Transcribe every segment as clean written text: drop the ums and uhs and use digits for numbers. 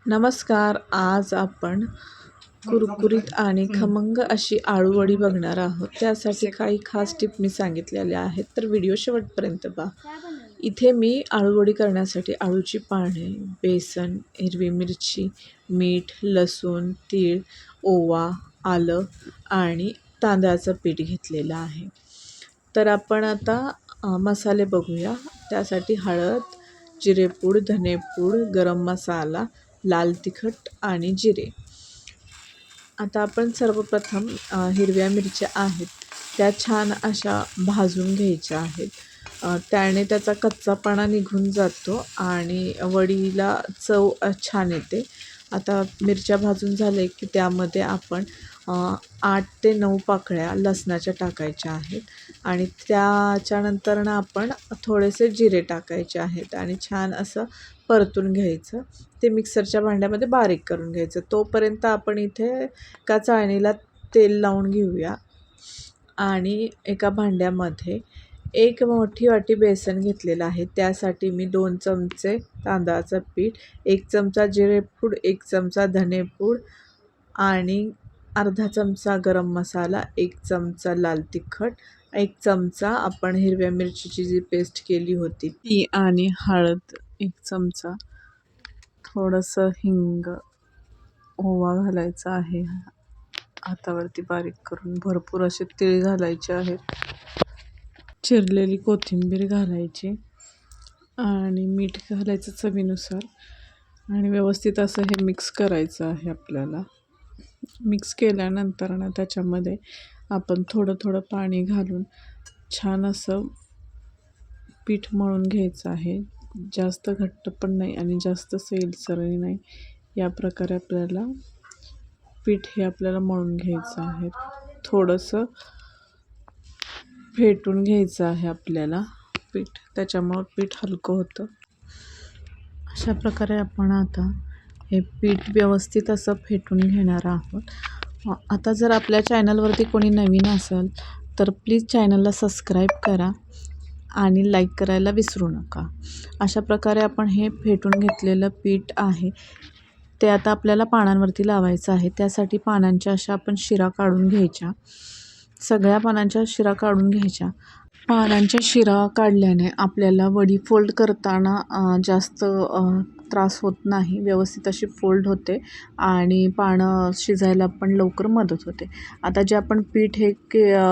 नमस्कार. आज आपण कुरकुरीत आणि खमंग अशी आळूवडी बघणार आहोत. त्यासाठी काही खास टिप मी सांगितलेल्या आहेत, तर व्हिडिओ शेवटपर्यंत पहा. इथे मी आळूवडी करण्यासाठी आळूची पाने, बेसन, हिरवी मिरची, मीठ, लसूण, तीळ, ओवा, आलं आणि तांदळाचं पीठ घेतलेलं आहे. तर आपण आता मसाले बघूया. त्यासाठी हळद, जिरेपूड, धनेपूड, गरम मसाला, लाल तिखट आणि जिरे. आता आपण सर्वप्रथम हिरव्या मिरच्या आहेत त्या छान अशा भाजून घ्यायच्या आहेत. त्याने त्याचा कच्चापणा निघून जातो आणि वडीला चव छान येते. आता मिरच्या भाजून झाले की त्यामध्ये आपण 8 ते 9 पाकळ्या लसणाच्या टाकायच्या आहेत आणि त्याच्यानंतरनं आपण थोडेसे जिरे टाकायचे आहेत आणि छान असं परतून घ्यायचं. ते मिक्सरच्या भांड्यामध्ये बारीक करून घ्यायचं. तोपर्यंत आपण इथे एका चाळणीला तेल लावून घेऊया आणि एका भांड्यामध्ये एक मोठी वाटी बेसन घेतलेलं आहे. त्यासाठी मी 2 चमचे तांदळाचं पीठ, 1 चमचा जिरेपूड, 1 चमचा धनेपूड आणि अर्धा चमचा गरम मसाला, 1 चमचा लाल तिखट, 1 चमचा आपण हिरव्या मिरचीची जी पेस्ट केली होती ती आणि हळद 1 चमचा, थोडंसं हिंग, ओवा घालायचा आहे हातावरती बारीक करून, भरपूर असे तीळ घालायचे आहेत, चिरलेली कोथिंबीर घालायची आणि मीठ घालायचं चवीनुसार आणि व्यवस्थित असं हे मिक्स करायचं आहे. आपल्याला मिक्स केल्यानंतर ना त्याच्यामध्ये आपण थोडं थोडं पाणी घालून छान असं पीठ मळून घ्यायचं आहे. जास्त घट्ट पण नाही आणि जास्त सैलसरही नाही. या प्रकारे आपल्याला पीठ हे आपल्याला मळून घ्यायचं आहे. थोडंसं फेटून घ्यायचं आहे आपल्याला पीठ, त्याच्यामुळं पीठ हलकं होतं. अशा प्रकारे आपण आता हे पीठ व्यवस्थित असं फेटून घेणार आहोत. आता जर आपल्या चॅनलवरती कोणी नवीन असेल तर प्लीज चॅनलला सबस्क्राईब करा आणि लाईक करायला विसरू नका. अशा प्रकारे आपण हे फेटून घेतलेलं पीठ आहे ते आता आपल्याला पानांवरती लावायचं आहे. त्यासाठी पानांच्या अशा आपण शिरा काढून घ्यायच्या. सगळ्या पानांच्या शिरा काढून घ्यायच्या. पानांच्या शिरा काढल्याने आपल्याला वडी फोल्ड करताना जास्त त्रास होत नाही. व्यवस्थित अशी फोल्ड होते आणि पानं शिजायला पण लवकर मदत होते. आता जे आपण पीठ हे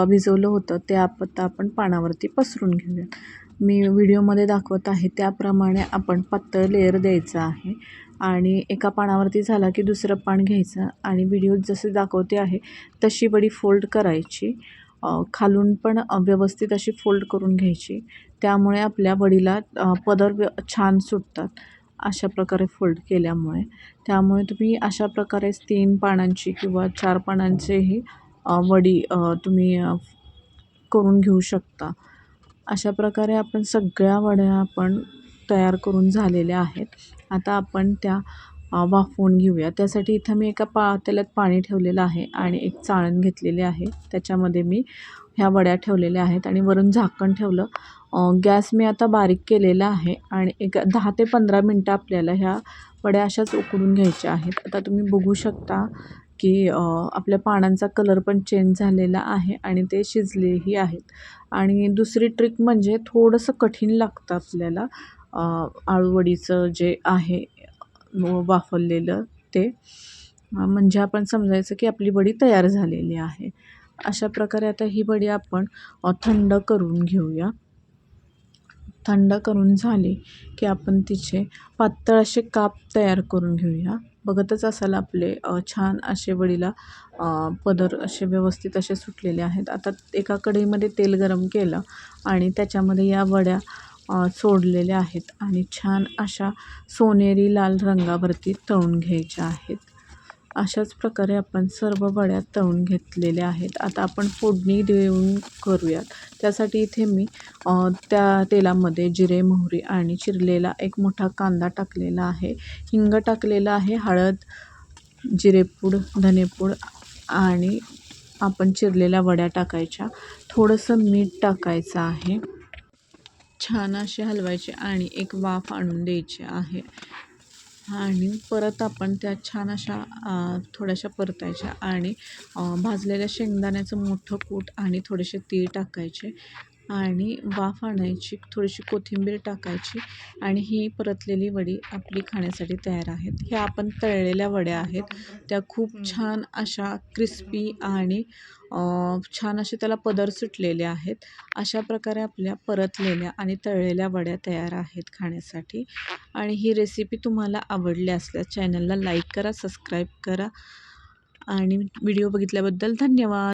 भिजवलं होतं ते आपण पानावरती पसरून घेऊयात. मी व्हिडिओमध्ये दाखवत आहे त्याप्रमाणे आपण पातळ लेयर द्यायचं आहे आणि एका पानावरती झाला की दुसरं पान घ्यायचं आणि व्हिडिओत जसे दाखवते आहे तशी वडी फोल्ड करायची. खालून पण व्यवस्थित अशी फोल्ड करून घ्यायची. त्यामुळे आपल्या वडीला पदर छान सुटतात अशा प्रकारे फोल्ड केल्यामुळे. त्यामुळे तुम्ही अशा प्रकारे 3 पानांची किंवा 4 पानांचेही वडी तुम्ही करून घेऊ शकता. अशा प्रकारे आपण सगळ्या वड्या आपण तयार करून झालेल्या आहेत. आता आपण त्या वाफवून घेऊया. त्यासाठी इथं मी एका पातेल्यात पाणी ठेवलेलं आहे आणि एक चाळण घेतलेली आहे. त्याच्यामध्ये मी ह्या वड्या ठेवलेल्या आहेत आणि वरून झाकण ठेवलं. गॅस मी आता बारीक केलेला आहे आणि एक 10 ते 15 मिनटं आपल्याला ह्या वड्या अशाच उकडून घ्यायच्या आहेत. आता तुम्ही बघू शकता की आपल्या पानांचा कलर पण चेंज झालेला आहे आणि ते शिजलेही आहेत. आणि दुसरी ट्रिक म्हणजे थोडंसं कठीण लागतं आपल्याला आळूवडीचं जे आहे वाफवलेलं ते, म्हणजे आपण समजायचं की आपली वडी तयार झालेली आहे. अशा प्रकारे आता ही वडी आपण थंड करून घेऊया. थंड करून झाली की आपण तिचे पातळ असे काप तयार करून घेऊया. बघतच असाल आपले छान असे वडीला पदर असे व्यवस्थित असे सुटलेले आहेत. आता एका कढईमध्ये तेल गरम केलं आणि त्याच्यामध्ये या वड्या सोडलेल्या आहेत आणि छान अशा सोनेरी लाल रंगावरती तळून घ्यायच्या आहेत. अशाच प्रकारे आपण सर्व वड्या तळून घेतलेल्या आहेत. आता आपण फोडणी देऊन करूयात. त्यासाठी इथे मी त्या तेलामध्ये जिरे, मोहरी आणि चिरलेला एक मोठा कांदा टाकलेला आहे, हिंग टाकलेला आहे, हळद, जिरेपूड, धनेपूड आणि आपण चिरलेल्या वड्या टाकायच्या. थोडंसं मीठ टाकायचं आहे. छान असे हलवायचे आणि एक वाफ आणून द्यायची आहे. आणि परत आपण त्या छान अशा थोड्याशा परतायच्या आणि भाजलेल्या शेंगदाण्याचं मोठं कूट आणि थोडेसे तीळ टाकायचे आणि वाफ आणायची, थोडीशी कोथिंबीर टाकायची आणि ही परतलेली वडी आपली खाण्यासाठी तयार आहेत. ह्या आपण तळलेल्या वड्या आहेत. त्या खूप छान अशा क्रिस्पी आणि छान असे त्याला पदर सुटलेले आहेत. अशा प्रकारे आपल्या परतलेल्या आणि तळलेल्या वड्या तयार आहेत खाण्यासाठी. आणि ही रेसिपी तुम्हाला आवडली असल्यास चॅनलला लाईक करा, सबस्क्राईब करा आणि व्हिडिओ बघितल्याबद्दल धन्यवाद.